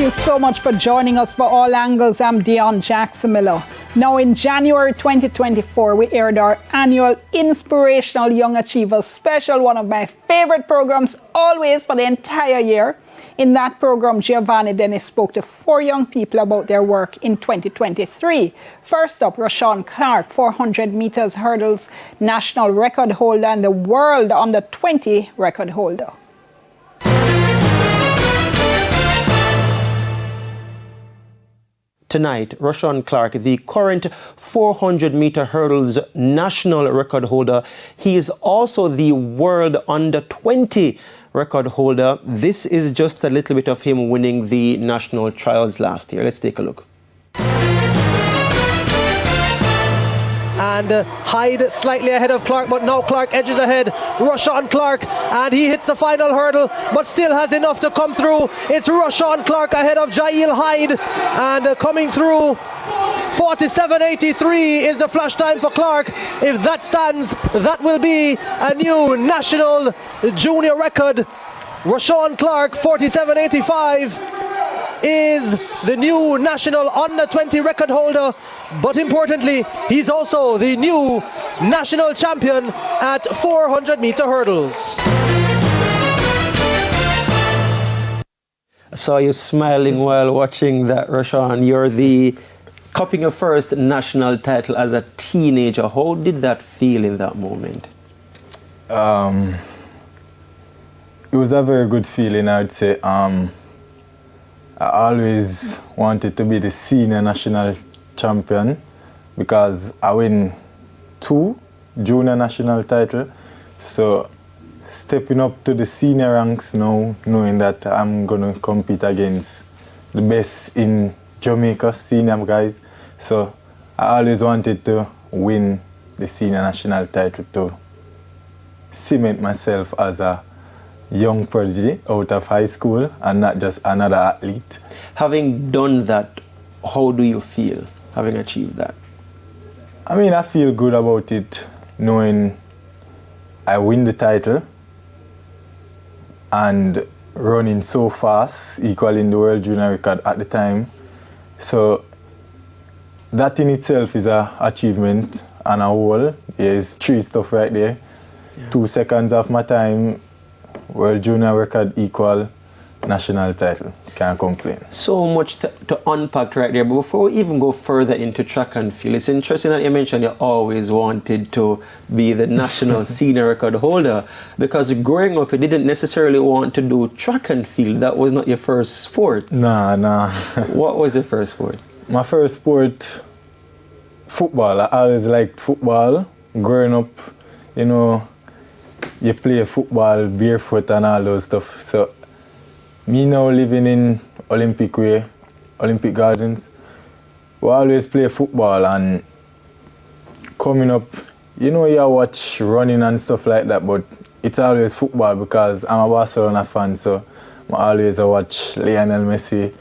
you so much for joining us for All Angles. I'm Dion Jackson Miller. Now in January 2024, we aired our annual Inspirational Young Achievers special, one of my favorite programs always for the entire year. In that program, Giovanni Dennis spoke to 4 young people about their work in 2023. First up, Roshawn Clarke, 400 meters hurdles national record holder and the world under 20 record holder. Tonight, Roshawn Clarke, the current 400-meter hurdles national record holder. He is also the world under 20 record holder. This is just a little bit of him winning the national trials last year. Let's take a look. And Hyde slightly ahead of Clarke, but now Clarke edges ahead. Roshawn Clarke, and he hits the final hurdle, but still has enough to come through. It's Roshawn Clarke ahead of Jail Hyde, and coming through. 47.83 is the flash time for Clarke. If that stands, that will be a new national junior record. Roshawn Clarke, 47.85. is the new national under 20 record holder, but importantly, he's also the new national champion at 400-meter hurdles. I saw you smiling while watching that, Roshawn. You're cupping your first national title as a teenager. How did that feel in that moment? It was a very good feeling, I would say. I always wanted to be the senior national champion because I win 2 junior national titles. So stepping up to the senior ranks now, knowing that I'm going to compete against the best in Jamaica, senior guys. So I always wanted to win the senior national title to cement myself as a young prodigy out of high school and not just another athlete. Having done that, how do you feel, having achieved that? I mean, I feel good about it, knowing I win the title and running so fast, equaling the world junior record at the time. So that in itself is an achievement and a whole. There's 3 stuff right there. Yeah. 2 seconds off my time, world junior record equal national title. Can't complain. So much to unpack right there. But before we even go further into track and field, it's interesting that you mentioned you always wanted to be the national senior record holder, because growing up you didn't necessarily want to do track and field. That was not your first sport. Nah. What was your first sport? My first sport, football. I always liked football. Growing up, you know, you play football barefoot and all those stuff. So me now living in Olympic Way, Olympic Gardens, we always play football, and coming up, you know, you watch running and stuff like that, but it's always football because I'm a Barcelona fan, so I always watch Lionel Messi.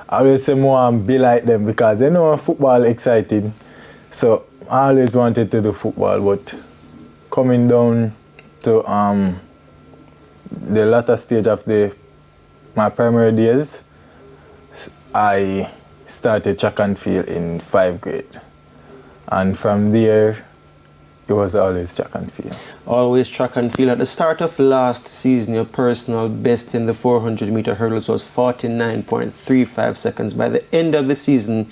I always say more and be like them because they know football exciting. So I always wanted to do football, but coming down to the latter stage of my primary days, I started track and field in 5th grade. And from there, it was always track and field. Always track and field. At the start of last season, your personal best in the 400-meter hurdles was 49.35 seconds. By the end of the season,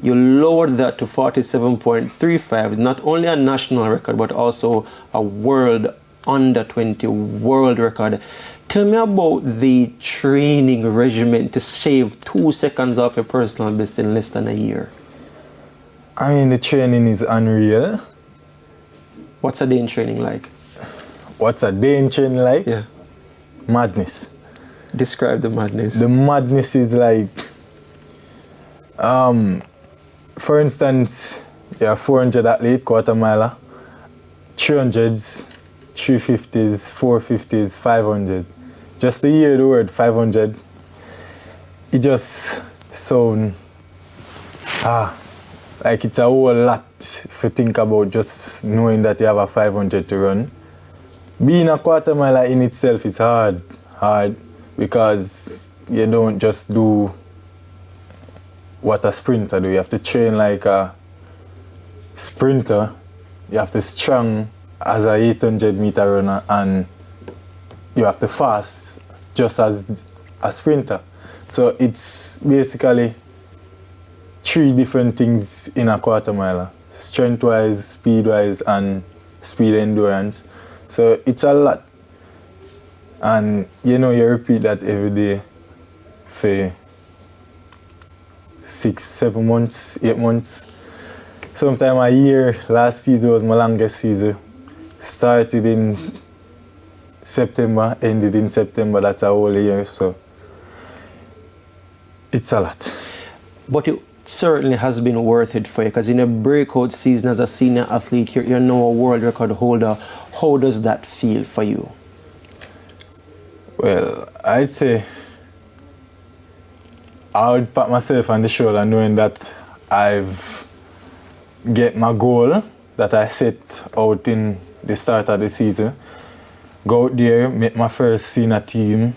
you lowered that to 47.35. Not only a national record, but also a world under 20 world record. Tell me about the training regimen to shave 2 seconds off your personal best in less than a year. I mean, the training is unreal. What's a day in training like? What's a day in training like? Yeah. Madness. Describe the madness. The madness is like, for instance, you're a 400 athlete, quarter miler, 300s, 350s, 450s, 500. Just to hear the word 500, it just sounds like it's a whole lot if you think about just knowing that you have a 500 to run. Being a quarter miler in itself is hard because you don't just do what a sprinter do. You have to train like a sprinter. You have to strong as a 800-meter runner, and you have to fast just as a sprinter. So it's basically 3 different things in a quarter miler: strength-wise, speed-wise, and speed endurance. So it's a lot. And you repeat that every day for 6, 7 months, 8 months. Sometime a year. Last season was my longest season. Started in September, ended in September. That's a whole year, so it's a lot. But it certainly has been worth it for you, because in a breakout season as a senior athlete, you're now a world record holder. How does that feel for you? Well, I'd say I would pat myself on the shoulder knowing that I've get my goal that I set out in the start of the season. Go out there, make my first senior team,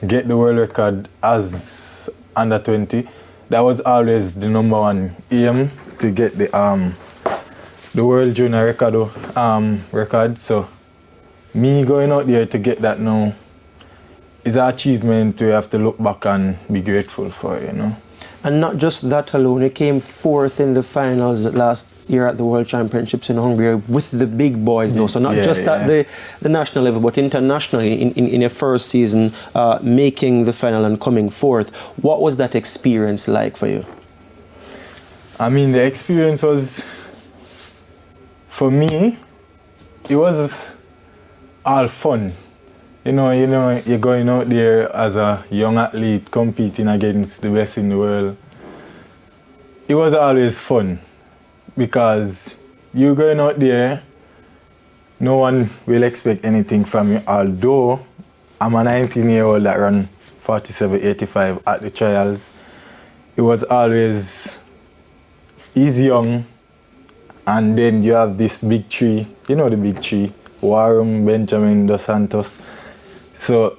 get the world record as under 20. That was always the number one aim, to get the world junior record. So me going out there to get that now is an achievement we have to look back and be grateful for, And not just that alone, you came 4th in the finals last year at the World Championships in Hungary with the big boys now. So not just at the national level, but internationally in your first season, making the final and coming 4th. What was that experience like for you? I mean, the experience was, for me, it was all fun. You're going out there as a young athlete competing against the best in the world. It was always fun because you're going out there, no one will expect anything from you. Although I'm a 19-year-old that ran 47.85 at the trials, it was always, he's young, and then you have this big tree, the big tree, Warren, Benjamin, Dos Santos. So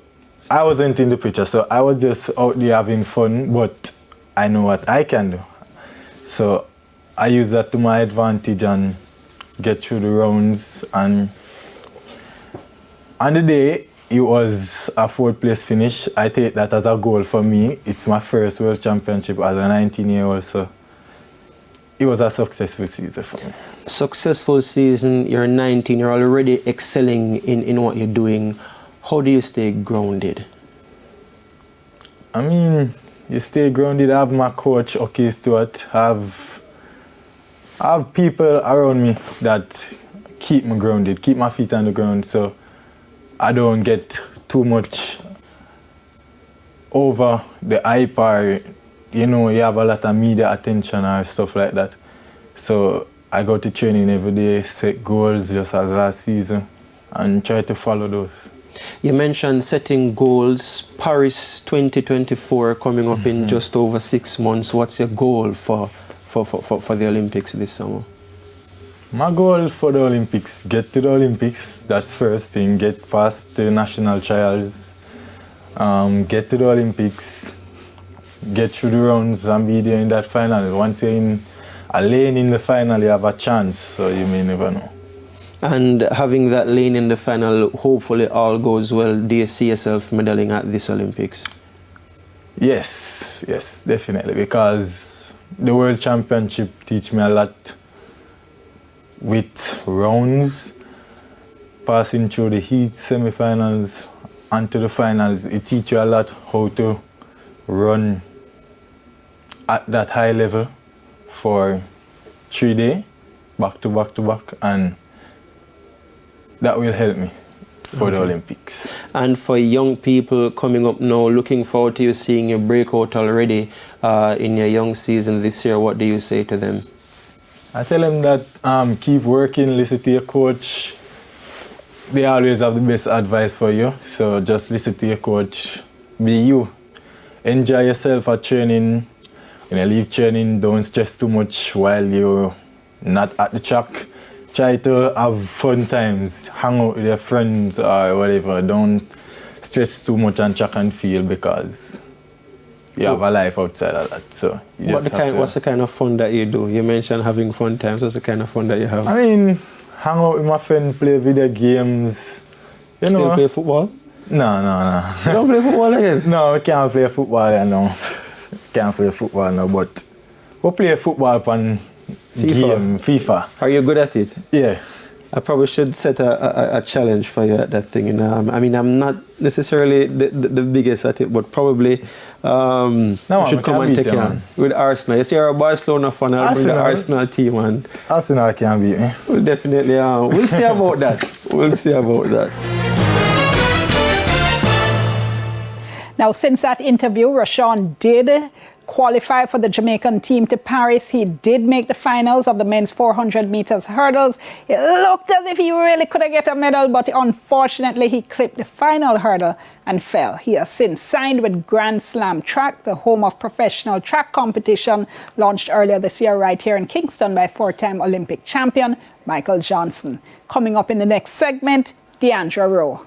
I wasn't in the picture, so I was just out there having fun, but I know what I can do. So I use that to my advantage and get through the rounds. And on the day, it was a 4th place finish. I take that as a goal for me. It's my first World Championship as a 19-year-old, so it was a successful season for me. Successful season, you're 19, you're already excelling in what you're doing. How do you stay grounded? I mean, you stay grounded. I have my coach, OK Stewart. I have people around me that keep me grounded, keep my feet on the ground, so I don't get too much over the hype, or, you have a lot of media attention or stuff like that. So I go to training every day, set goals just as last season, and try to follow those. You mentioned setting goals. Paris 2024 coming up in just over 6 months. What's your goal for the Olympics this summer? My goal for the Olympics, get to the Olympics. That's first thing. Get past the national trials. Get to the Olympics. Get through the rounds and be there in that final. Once you're in a lane in the final, you have a chance. So you may never know. And having that lane in the final, hopefully all goes well. Do you see yourself medaling at this Olympics? Yes, definitely. Because the World Championship teach me a lot with rounds, passing through the heat, semi-finals, and to the finals. It teach you a lot how to run at that high level for 3 days, back to back, and that will help me for the Olympics. And for young people coming up now, looking forward to you seeing your breakout already in your young season this year, what do you say to them? I tell them that keep working, listen to your coach. They always have the best advice for you, so just listen to your coach. Be you. Enjoy yourself at training. When you leave training, don't stress too much while you're not at the track. Try to have fun times, hang out with your friends or whatever. Don't stress too much on track and field, because you have a life outside of that. So What's the kind of fun that you do? You mentioned having fun times. What's the kind of fun that you have? I mean, hang out with my friend, play video games. You Still know. play football? No. You don't play football again? No, we can't play football now. Can't play football now, but we play football on game, FIFA. Are you good at it? Yeah. I probably should set a challenge for you at that thing. You know? I mean, I'm not necessarily the biggest at it, but probably you should come and take you on with Arsenal. You see, you're a Barcelona fan. I'll bring the Arsenal team on. Arsenal can't beat me. We'll definitely. We'll see about that. Now, since that interview, Roshawn did qualify for the Jamaican team to Paris. He did make the finals of the men's 400 meters hurdles. It looked as if he really could have get a medal, but unfortunately he clipped the final hurdle and fell. He has since signed with Grand Slam Track, the home of professional track competition, launched earlier this year right here in Kingston by four-time Olympic champion Michael Johnson. Coming up in the next segment, Deandra Rowe.